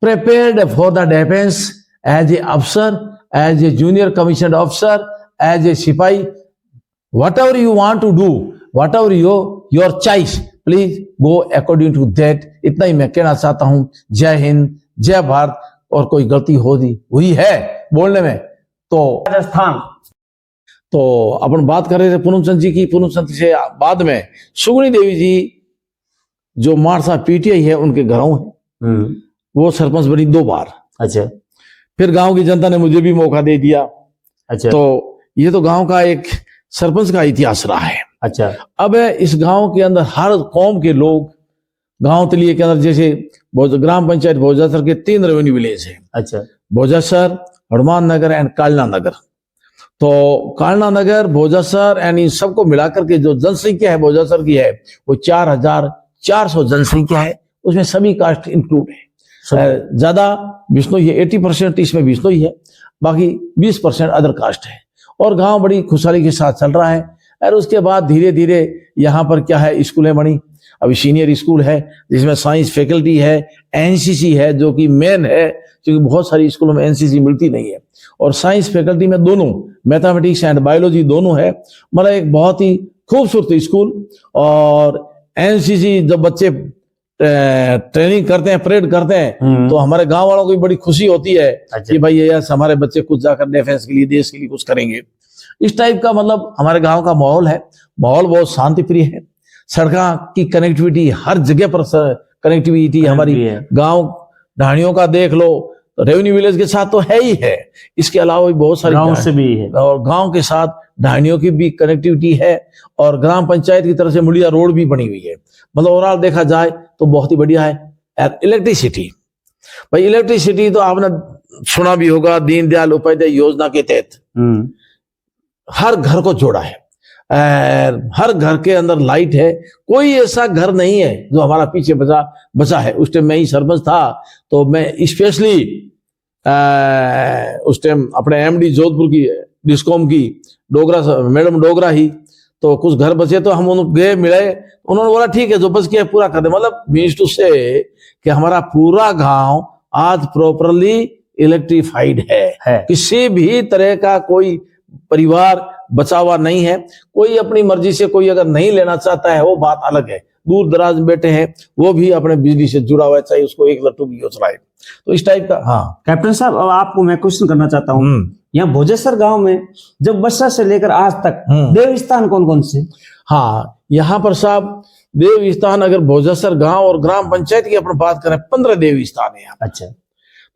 prepared for the defense as a officer, as a junior commissioned officer, as a sipai, whatever you want to do, whatever your choice, please go according to that. इतना ही मैं कहना चाहता हूं। जय हिंद, जय भारत। और कोई गलती हुई है बोलने में तो राजस्थान तो अपन बात कर रहे थे पूनम चंद जी की। पूनम चंद से बाद में सुगुनी देवी जी जो मारसा पीटीआई है उनके घरों है, वो सरपंच बनी 2 बार। अच्छा। फिर गांव की जनता ने मुझे भी मौका दे दिया। अच्छा। तो ये तो गांव का एक सरपंच का इतिहास रहा है। अच्छा। अब इस गांव के अंदर हर कौम के लोग गांव तलिए के अंदर, जैसे ग्राम पंचायत भोजासर के 3 रेवेन्यू विलेज है। अच्छा। भोजासर, हनुमान नगर एंड कालना नगर। तो कालना नगर, भोजासर एंड इन सबको मिलाकर के जो जनसंख्या है भोजासर की है वो 4400 जनसंख्या है। उसमें सभी कास्ट इंक्लूड है। ज्यादा बिश्नोई है, 80% इसमें बिश्नोई है, बाकी 20% अदर कास्ट है। और गांव बड़ी खुशहाली के साथ चल रहा है। और उसके बाद धीरे धीरे यहाँ पर क्या है, स्कूलें बनी। अभी सीनियर स्कूल है जिसमें साइंस फैकल्टी है, एनसीसी है जो कि मेन है, क्योंकि बहुत सारी स्कूलों में एनसीसी मिलती नहीं है। और साइंस फैकल्टी में दोनों मैथमेटिक्स एंड बायोलॉजी दोनों है। मतलब एक बहुत ही खूबसूरत स्कूल। और एनसीसी जब बच्चे ट्रेनिंग करते हैं, परेड करते हैं, तो हमारे गांव वालों को भी बड़ी खुशी होती है। अच्छा। कि भाई ये हमारे बच्चे कुछ जाकर डिफेंस के लिए, देश के लिए कुछ करेंगे। इस टाइप का मतलब हमारे गांव का माहौल है। माहौल बहुत शांति प्रिय है। सड़कों की कनेक्टिविटी, हर जगह पर कनेक्टिविटी हमारी गांव ढाणियों का देख लो, रेवेन्यू विलेज के साथ तो है ही है, इसके अलावा भी बहुत सारी गांव से भी है। और गांव के साथ ढाणियों की भी कनेक्टिविटी है। और ग्राम पंचायत की तरफ से मुड़िया रोड भी बनी हुई है। मतलब ओवरऑल देखा जाए तो बहुत ही बढ़िया है। इलेक्ट्रिसिटी, भाई इलेक्ट्रिसिटी तो आपने सुना भी होगा, दीनदयाल उपाध्याय योजना के तहत हर घर को जोड़ा है। हर घर के अंदर लाइट है। कोई ऐसा घर नहीं है जो हमारा पीछे बचा है। उस टाइम मैं ही सरपंच था, तो मैं स्पेशली उस टाइम अपने एमडी जोधपुर की डिस्कॉम की मैडम डोगरा ही, तो कुछ घर बचे तो हम उनको गए, मिले, उन्होंने बोला ठीक है जो बच गया पूरा कर दे। मतलब मीन्स टू से कि हमारा पूरा गांव आज प्रॉपरली इलेक्ट्रीफाइड है। किसी भी तरह का कोई परिवार बचा हुआ नहीं है। कोई अपनी मर्जी से कोई अगर नहीं लेना चाहता है वो बात अलग है। दूर दराज में बैठे हैं वो भी अपने बिजली से जुड़ा हुआ है, चाहे उसको 1 लट्टू भी हो चलाए। तो इस टाइप का। हाँ कैप्टन साहब, अब आपको मैं क्वेश्चन करना चाहता हूँ, यहाँ भोजेसर गांव में जब बरसा से लेकर आज तक देव स्थान कौन कौन से? हाँ, यहाँ पर साहब देव स्थान, अगर भोजेसर गांव और ग्राम पंचायत की अपन बात करें, 15 देव स्थान है यहाँ। अच्छा।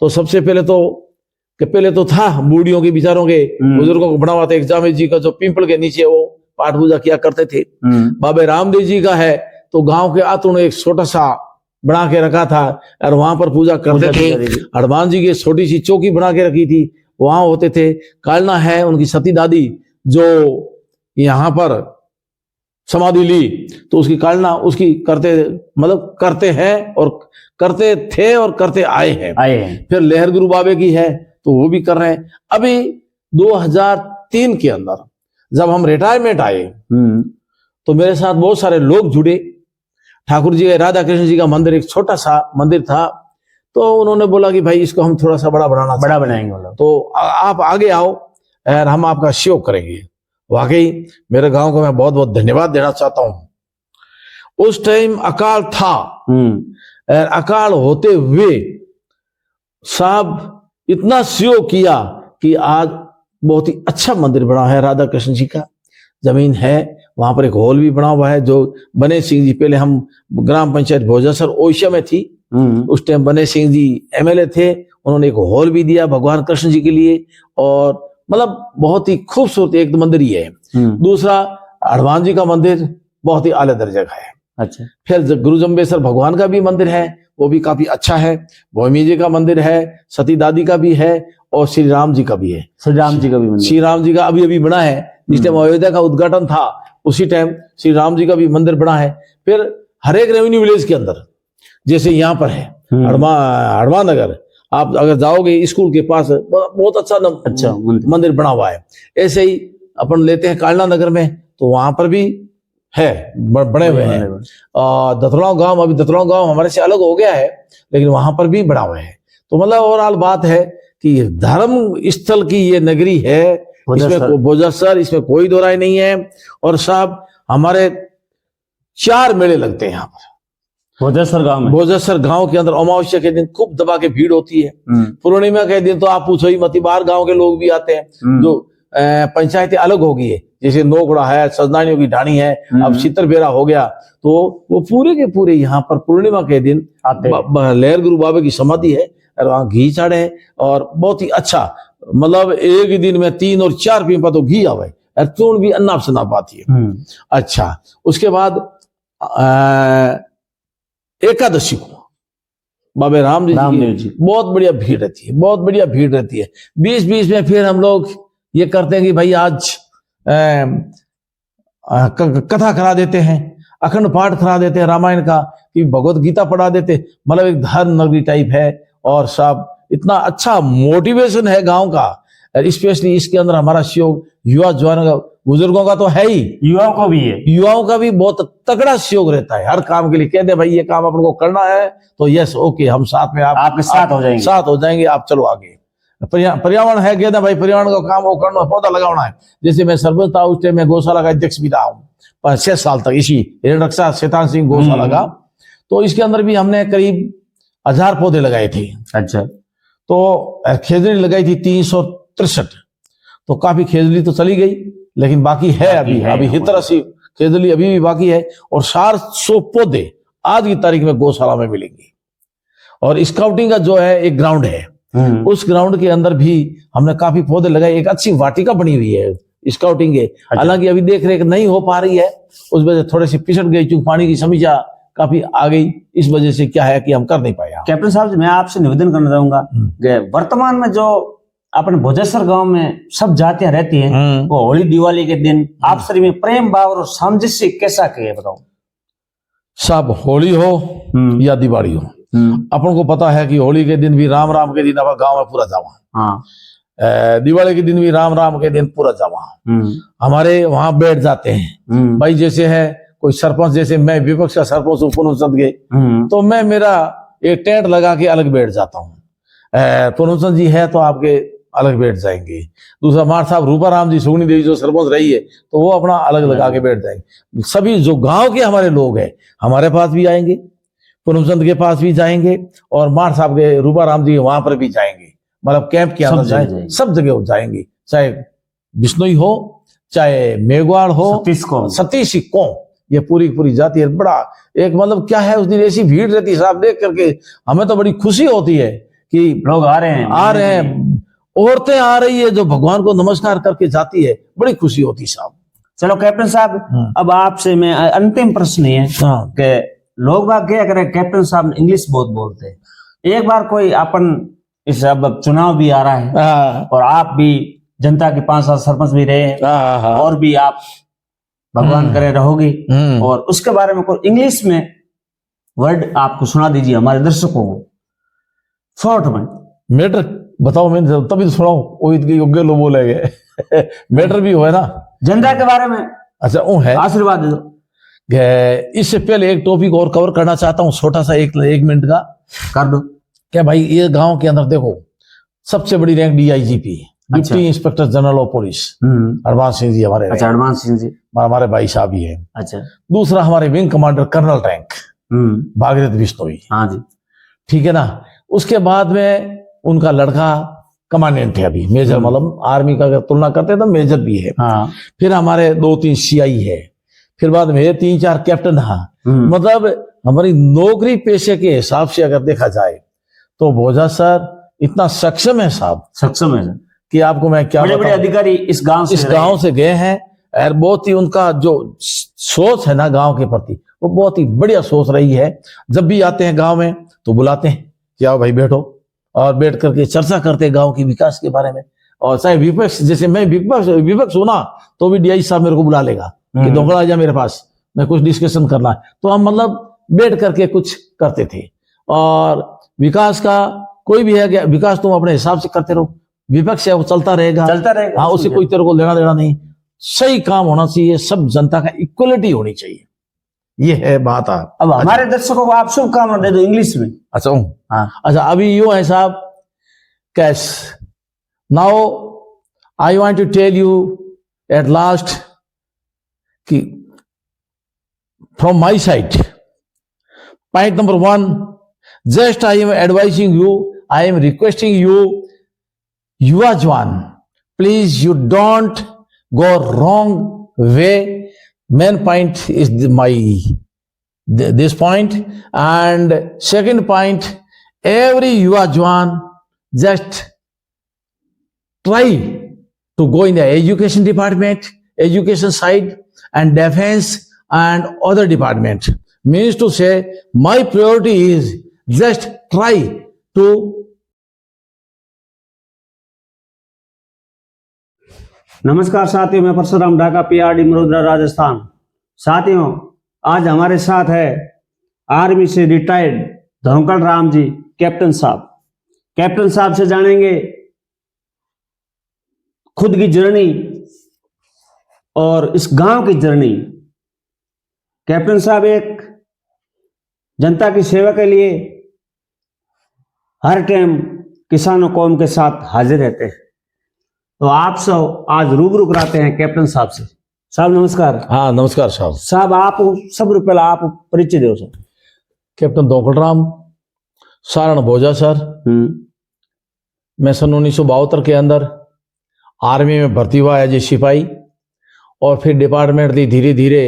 तो सबसे पहले तो था बूढ़ियों के, बिचारों के, बुजुर्गों को बना हुआ था एक जामे जी का, जो पीपल के नीचे वो पाठ पूजा किया करते थे। बाबा रामदेव जी का है, तो गांव के आतुण एक छोटा सा बना के रखा था और वहां पर पूजा करते थे। हनुमान जी की छोटी सी चौकी बना के रखी थी, वहां होते थे। कालना है उनकी सती दादी जो यहाँ पर समाधि ली, तो उसकी कालना उसकी करते हैं और करते थे और करते आए हैं। फिर लहर गुरु बाबे की है, तो वो भी कर रहे हैं। अभी 2003 के अंदर जब हम रिटायरमेंट आए तो मेरे साथ बहुत सारे लोग जुड़े। ठाकुर जी का, राधा कृष्ण जी का मंदिर, एक छोटा सा मंदिर था, तो उन्होंने बोला कि भाई इसको हम थोड़ा सा बड़ा बनाएंगे, तो आप आगे आओ और हम आपका सहयोग करेंगे। वाकई मेरे गांव को मैं बहुत बहुत धन्यवाद देना चाहता हूं। उस टाइम अकाल था, अकाल होते हुए साहब इतना सहयोग किया कि आज बहुत ही अच्छा मंदिर बना है। राधा कृष्ण जी का जमीन है, वहां पर एक हॉल भी बना हुआ है। जो बने सिंह जी, पहले हम ग्राम पंचायत भोजासर ओडिशा में थी, उस टाइम बने सिंह जी एमएलए थे, उन्होंने एक हॉल भी दिया भगवान कृष्ण जी के लिए। और मतलब बहुत ही खूबसूरत एक मंदिर ही है। दूसरा हनुमान जी का मंदिर बहुत ही आला दर्जे का है। अच्छा। फिर गुरु जम्बेश्वर भगवान का भी मंदिर है, वो भी काफी अच्छा है। भौमी जी का मंदिर है, सती दादी का भी है, और श्री राम जी का भी है। श्री राम जी का भी मंदिर, श्री राम जी का अभी बना है। जिस टाइम अयोध्या का उद्घाटन था उसी टाइम श्री राम जी का भी मंदिर बना है। फिर हर एक रेवेन्यू विलेज के अंदर, जैसे यहाँ पर है हनुमान नगर, आप अगर जाओगे स्कूल के पास बहुत अच्छा मंदिर बना हुआ है। ऐसे ही अपन लेते हैं कालना नगर में, तो वहां पर भी है, बने हुए हैं। दतराव गांव, अभी दतराव गांव हमारे से अलग हो गया है, लेकिन वहां पर भी बना हुआ है। तो मतलब ओवरऑल बात है कि धर्म स्थल की ये नगरी है, इसमें बोजसर, इसमें कोई दो राय नहीं है। और साहब हमारे 4 मेले लगते हैं यहाँ पर भोजेसर गांव में। भोजेसर गांव के अंदर अमावस्या के दिन खूब दबा के भीड़ होती है। पूर्णिमा के दिन तो आप पूछो ही मत, बाहर गांव के लोग भी आते हैं। जो पंचायतें अलग हो गई है, जैसे नोकड़ा है, सजनानियों की ढाणी है, अब सितरबेरा हो गया, तो वो पूरे के पूरे यहाँ पर पूर्णिमा के दिन लहर गुरु बाबा की समाधि है और वहाँ घी चढ़े और बहुत ही अच्छा, मतलब एक दिन में 3 और 4 पीपा तो घी आवे और चूर्ण भी अन्नाप शनाप आती है। अच्छा, उसके बाद एकादशी को बाबा रामदेव जी बहुत बढ़िया भीड़ रहती है, बहुत बढ़िया भीड़ रहती है। बीच बीच में फिर हम लोग ये करते हैं कि भाई आज कथा करा देते हैं, अखंड पाठ करा देते हैं रामायण का, कि भगवत गीता पढ़ा देते, मतलब एक धर्म नगरी टाइप है। और सब इतना अच्छा मोटिवेशन है गांव का, स्पेशली इसके अंदर हमारा सहयोग युवा जवानों का, बुजुर्गों का तो है ही, युवाओं को भी है, युवाओं का भी बहुत तगड़ा सहयोग रहता है हर काम के लिए। कहते भाई ये काम अपन को करना है तो यस ओके, हम साथ में आपके साथ हो जाएंगे, आप चलो आगे। पर्यावरण है, कहते भाई पर्यावरण का काम वो करना, पौधा लगाना है। जैसे मैं सरपंच था उस टाइम में गौशाला का अध्यक्ष भी रहा हूँ 6 साल तक, इसी रक्षा शैतान सिंह गौशाला का। तो इसके अंदर भी हमने करीब 1000 पौधे लगाए थे। अच्छा, तो खेजड़ी लगाई थी 363, तो काफी खेजड़ी तो चली गई, लेकिन बाकी है अभी हितरसी खेजड़ी अभी भी बाकी है। और 400 पौधे आज की तारीख में गौशाला में मिलेंगे। और स्काउटिंग का जो है एक ग्राउंड है, उस ग्राउंड के अंदर भी हमने काफी पौधे लगाए। एक अच्छी वाटिका बनी हुई है स्काउटिंग के, हालांकि अभी देख रेख नहीं हो पा रही है, उस वजह से थोड़ी सी पिछड़ गई, क्योंकि पानी की समस्या काफी आ गई, इस वजह से क्या है कि हम कर नहीं पाए। कैप्टन साहब, मैं आपसे निवेदन करना चाहूंगा कि वर्तमान में जो अपने भोजेसर गांव में सब जातियां रहती हैं, वो होली दिवाली के दिन आपसी में प्रेम भाव और सामंजस्य कैसा है बताओ सब। होली हो या दिवाली हो, अपन को पता है कि होली के दिन भी राम राम के दिन अब गांव में पूरा जावा, दिवाली के दिन भी राम राम के दिन पूरा जावा, हमारे वहां बैठ जाते हैं। भाई जैसे है कोई सरपंच, जैसे मैं विपक्ष का सरपंच हूँ पूनमचंद के, तो मैं मेरा एक टेंट लगा के अलग बैठ जाता हूँ। पूनमचंद जी है तो आपके अलग बैठ जाएंगे। दूसरा मार साहब रूपा राम जी सुगनी देवी जो सरपंच रही है, तो वो अपना अलग लगा के बैठ जाएंगे। सभी जो गांव के हमारे लोग हैं हमारे पास भी आएंगे, पूनमचंद के पास भी जाएंगे, और मार साहब के रूपा राम जी वहां पर भी जाएंगे, मतलब कैंप के अंदर जाएंगे, सब जगह जाएंगे, चाहे बिश्नोई हो, चाहे मेघवाड़ हो, सतीश को, ये पूरी जाती है। बड़ा एक मतलब क्या है, उस दिन ऐसी भीड़ रहती है साहब, देख करके हमें तो बड़ी खुशी होती है कि लोग आ रहे हैं, औरतें आ रही है जो भगवान को नमस्कार करके जाती है, बड़ी खुशी होती है साहब। चलो कैप्टन साहब, अब आपसे मैं अंतिम प्रश्न है कि लोग बात क्या करें, कैप्टन साहब इंग्लिश बहुत बोलते हैं, एक बार कोई अपन इस अब चुनाव भी आ रहा है और आप भी जनता के 5 साल सरपंच भी रहे हैं और भी आप भगवान करे रहोगी, और उसके बारे में कोई इंग्लिश में वर्ड आपको सुना दीजिए हमारे दर्शकों को शॉर्ट में। मैटर बताओ, मैं तभी तो सुनाऊं, वो इतने योग्य लोग बोलेंगे मैटर भी हो है ना जनता के बारे में। अच्छा वो है, आशीर्वाद दे दो। इससे पहले एक टॉपिक और कवर करना चाहता हूँ, छोटा सा, 1 मिनट का कर दो। क्या भाई, ये गांव के अंदर देखो सबसे बड़ी rank DIGP, deputy inspector general of police Harman Singh ji हमारे। अच्छा, हरमान सिंह जी हमारे भाई साहब ही है। अच्छा, दूसरा हमारे wing commander colonel rank Bhagirath Bishnoi. हाँ जी, ठीक है ना। उसके बाद में उनका लड़का कमांडेंट है अभी, मेजर, मतलब आर्मी का अगर तुलना करते हैं तो मेजर भी है। फिर हमारे 2-3 CI है, फिर बाद में 3-4 कैप्टन। हाँ, मतलब हमारी नौकरी पेशे के हिसाब से अगर देखा जाए तो भोजेसर इतना सक्षम है साहब, सक्षम है कि आपको मैं क्या, बड़े अधिकारी इस गांव से गए हैं, और बहुत ही उनका जो सोच है ना गांव के प्रति, वो बहुत ही बढ़िया सोच रही है। जब भी आते हैं गांव में तो बुलाते हैं कि आओ भाई बैठो, और बैठ करके चर्चा करते हैं गांव की विकास के बारे में। और चाहे विपक्ष, जैसे मैं विपक्ष हूं ना, तो भी DI साहब मेरे को बुला लेगा कि दोगला जा मेरे पास, मैं कुछ डिस्कशन करना है, तो हम मतलब बैठ करके कुछ करते थे। और विकास का कोई भी है कि विकास तुम अपने हिसाब से करते रहो, विपक्ष है वो चलता रहेगा। हाँ, उससे कोई तेरे को लेना देना नहीं, सही काम होना चाहिए, सब जनता का इक्वलिटी होनी चाहिए, ये है बात। अब हमारे दर्शकों को आप शुभकामना दे दो इंग्लिश में। अच्छा हाँ, अच्छा, अभी यूं है साहब, cash now I want to tell you at last कि from my side, point number 1, just I am advising you, I am requesting you, युवा जवान, please you don't go wrong way. Main point is this point, and second point, every yuva jawan just try to go in the education department, education side, and defense and other department. Means to say, my priority is just try to नमस्कार साथियों, मैं Parshuram Dhaka, PRD मरोदरा, Rajasthan. साथियों, आज हमारे साथ है army से retired Dhankhar Ram ji, captain साहब। कैप्टन साहब से जानेंगे खुद की जर्नी और इस गांव की जर्नी। कैप्टन साहब एक जनता की सेवा के लिए हर टाइम किसानों कौम के साथ हाजिर रहते हैं। तो आप सब आज रूबरू कराते हैं कैप्टन साहब से। साहब नमस्कार। हाँ नमस्कार साहब। साहब आप सबसे पहले आप परिचय दो sir. Captain Dhankar Ram, Saran Bhoja sir. मैं सन 1972 के अंदर आर्मी में भर्ती हुआ एज ए सिपाही, और फिर डिपार्टमेंट दी धीरे धीरे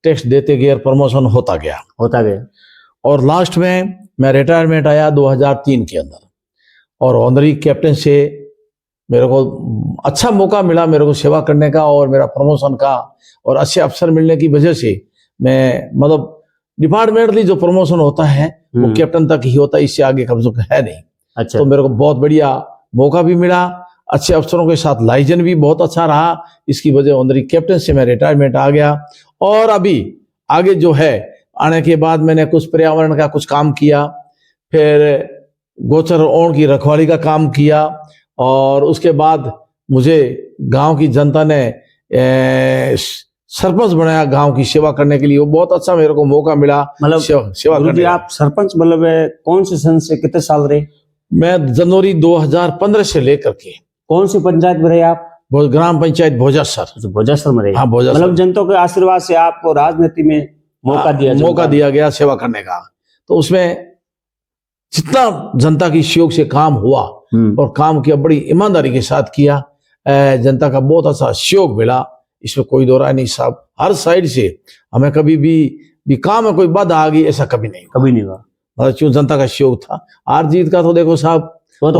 टेस्ट देते गए, प्रमोशन होता गया, और लास्ट में मैं रिटायरमेंट आया 2003 के अंदर, और ऑनरी कैप्टन से मेरे को अच्छा मौका मिला मेरे को सेवा करने का और मेरा प्रमोशन का, और अच्छे अफसर मिलने की वजह से मैं मतलब डिपार्टमेंटली जो प्रमोशन होता है वो कैप्टन तक ही होता है, इससे आगे कब्जा है नहीं। अच्छा। तो मेरे को बहुत बढ़िया मौका भी मिला, अच्छे अफसरों के साथ लाइजन भी बहुत अच्छा रहा, इसकी वजह ऑनरी कैप्टन से मैं रिटायरमेंट आ गया। और अभी आगे जो है आने के बाद मैंने कुछ पर्यावरण का कुछ काम किया, फिर गोचर ओण की रखवाली का काम किया, और उसके बाद मुझे गांव की जनता ने सरपंच बनाया गांव की सेवा करने के लिए। वो बहुत अच्छा मेरे को मौका मिला, मतलब सेवा करने का। आप सरपंच मतलब कौन से सन से कितने साल रहे? मैं जनवरी 2015 से लेकर के। कौन सी पंचायत में रहे आप? ग्राम पंचायत भोजासर। भोजासर में रहे? हाँ भोजासर। मतलब जनता के आशीर्वाद से आपको राजनीति में मौका दिया गया सेवा करने का। तो उसमें जितना जनता की सहयोग से काम हुआ और काम किया, बड़ी ईमानदारी के साथ किया, जनता का बहुत अच्छा सहयोग मिला, इसमें कोई दो राय नहीं साहब। हर साइड से हमें कभी भी काम में कोई बाधा आ गई ऐसा कभी नहीं हुआ। मतलब क्यों जनता का सहयोग था। हार जीत का तो देखो साहब वो तो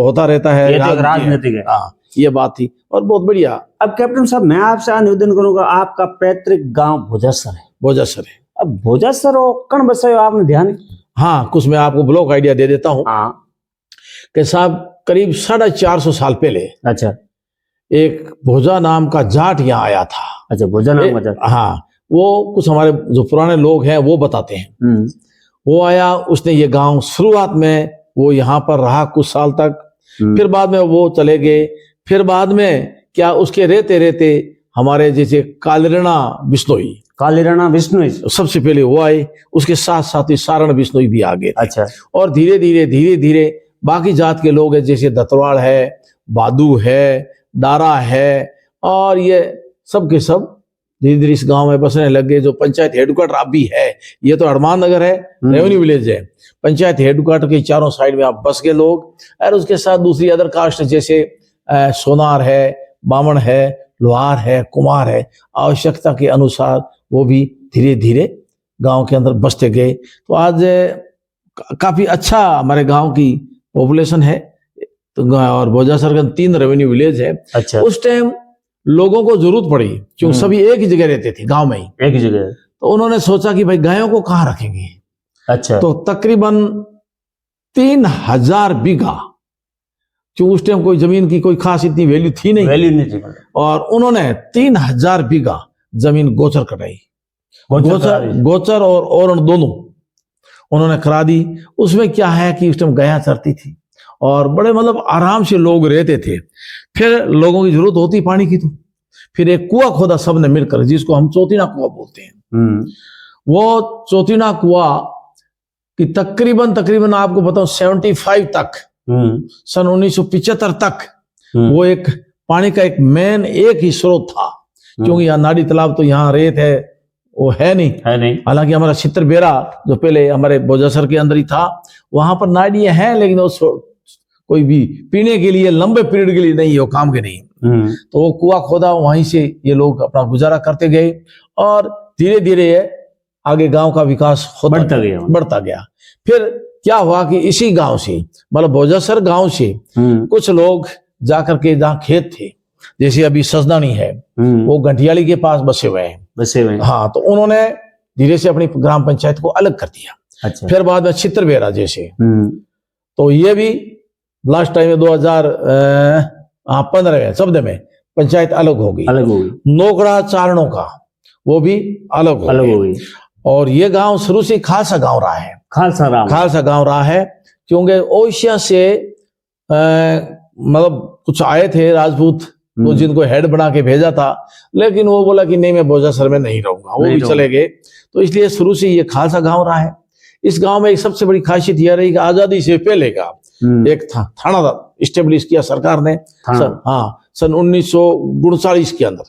होता रहता है, राजनीतिक है। हाँ ये बात थी, और बहुत बढ़िया। अब कैप्टन साहब मैं आपसे निवेदन करूंगा, आपका पैतृक गांव भोजासर है। अब भोजासर कण बसायो आपने ध्यान? हाँ कुछ मैं आपको ब्लॉक आइडिया दे देता हूँ कि साहब करीब 450 साल पहले अच्छा एक भोजा नाम का जाट यहाँ आया था। अच्छा, भोजा नाम का जाट। हाँ, वो कुछ हमारे जो पुराने लोग हैं वो बताते हैं। वो आया, उसने ये गांव शुरुआत में वो यहाँ पर रहा कुछ साल तक, फिर बाद में वो चले गए, फिर बाद में क्या उसके रहते रहते हमारे जैसे कालीराणा बिश्नोई सबसे पहले वो आए, उसके साथ साथ ही सारण बिश्नोई भी आ गए। अच्छा। और धीरे धीरे बाकी जात के लोग हैं, जैसे दतवाड़ है, बादू है, दारा है, और ये सब के सब धीरे धीरे इस गांव में बसने लग गए। जो पंचायत हेडक्वार्टर अब भी है, ये तो हनुमान नगर है, रेवेन्यू विलेज है, पंचायत हेडक्वार्टर के चारों साइड में आप बस गए लोग। और उसके साथ दूसरी अदर कास्ट जैसे सोनार है, बामण है, लोहार है, कुमार है, आवश्यकता के अनुसार वो भी धीरे धीरे गांव के अंदर बसते गए। तो आज काफी अच्छा हमारे गांव की पॉपुलेशन है। तो और भोजासर का 3 रेवेन्यू विलेज है। अच्छा। उस टाइम लोगों को जरूरत पड़ी क्योंकि सभी एक ही जगह रहते थे, गांव में ही एक ही जगह। तो उन्होंने सोचा कि भाई गायों को कहाँ रखेंगे। अच्छा। तो तकरीबन 3000 बीघा, क्योंकि उस टाइम कोई जमीन की कोई खास इतनी वैल्यू नहीं, और उन्होंने 3000 बीघा जमीन गोचर कराई। गोचर और ओरण दोनों उन्होंने करा दी। उसमें क्या है कि उस टाइम गायां चरती थी और बड़े मतलब आराम से लोग रहते थे। फिर लोगों की जरूरत होती पानी की, तो फिर एक कुआं खोदा सबने मिलकर, जिसको हम चौथीना कुआं बोलते हैं। वो चौथीना कुआ कि तकरीबन आपको बताऊं 75 तक, सन 1975 तक वो एक पानी का एक मेन एक ही स्रोत था, क्योंकि यहाँ नाड़ी तालाब तो यहाँ रेत है वो है नहीं। हालांकि हमारा चित्रबेरा जो पहले हमारे बोजासर के अंदर ही था, वहां पर नाड़ियां हैं, लेकिन वो कोई भी पीने के लिए लंबे पीरियड के लिए नहीं है, वो काम के नहीं। तो वो कुआं खोदा, वहीं से ये लोग अपना गुजारा करते गए और धीरे धीरे आगे गांव का विकास बढ़ता गया। फिर क्या हुआ कि इसी गांव से, मतलब बोजासर गांव से कुछ लोग जाकर के जहाँ खेत थे, जैसे अभी सजदानी है, वो घंटियाली के पास बसे हुए हैं। हाँ, तो उन्होंने धीरे से अपनी ग्राम पंचायत को अलग कर दिया। अच्छा। फिर बाद में चित्रबेरा जैसे, तो ये भी लास्ट टाइम में 2015 शब्द में पंचायत अलग हो गई। नोकड़ा चारणों का वो भी अलग हो गई। और ये गांव शुरू से खालसा गांव रहा है, खालसा गांव रहा है, क्योंकि ओशिया से मतलब कुछ आए थे राजपूत, तो जिनको हेड बना के भेजा था, लेकिन वो बोला कि नहीं मैं बोजासर में नहीं रहूंगा, वो भी चले गए। तो इसलिए शुरू से ये खालसा गांव रहा है। इस गांव में एक सबसे बड़ी खासियत यह रही कि आजादी से पहले का एक थाना इस्टेब्लिश किया सरकार ने सन 1939 के अंदर,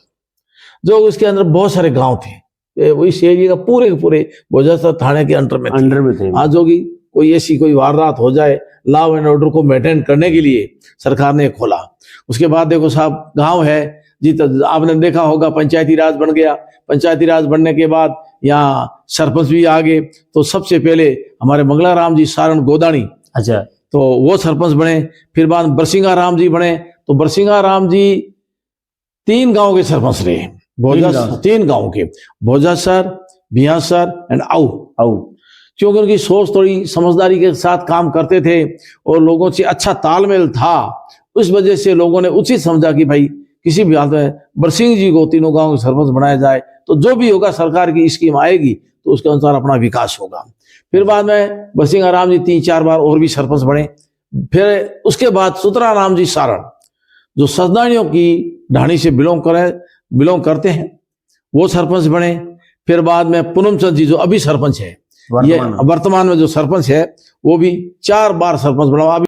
जो उसके अंदर बहुत सारे गांव थे। इस एरिया का पूरे के पूरे बोजासर थाने के अंडर में थे। आज होगी कोई ऐसी कोई वारदात हो जाए, लॉ एंड ऑर्डर को मेंटेन करने के लिए सरकार ने खोला। उसके बाद देखो साहब, गांव है जी, तो आपने देखा होगा पंचायती राज बन गया। पंचायती राज बनने के बाद यहाँ सरपंच भी आ गए। तो सबसे पहले हमारे मंगला राम जी सारण गोदानी, अच्छा, तो वो सरपंच बने। फिर बाद बरसिंगा राम जी बने। तो बरसिंगा राम जी 3 गांव के सरपंच रहे, बोजासर 3 गांव के, बोजासर, बिहासर एंड आऊ। क्योंकि उनकी सोच थोड़ी समझदारी के साथ काम करते थे और लोगों से अच्छा तालमेल था। उस वजह से लोगों ने उचित समझा कि भाई किसी भी हालत में बरसिंह जी को 3 गांव के सरपंच बनाया जाए, तो जो भी होगा सरकार की स्कीम आएगी तो उसके अनुसार अपना विकास होगा। फिर बाद में बरसिंगा राम जी 3-4 बार और भी सरपंच बने। फिर उसके बाद सुतरा राम जी सारण, जो सजदानियों की ढाणी से बिलोंग करते हैं, वो सरपंच बने। फिर बाद में पूनमचंद जी जो अभी सरपंच है, ये वर्तमान में जो सरपंच है, वो भी 4 बार सरपंच बना।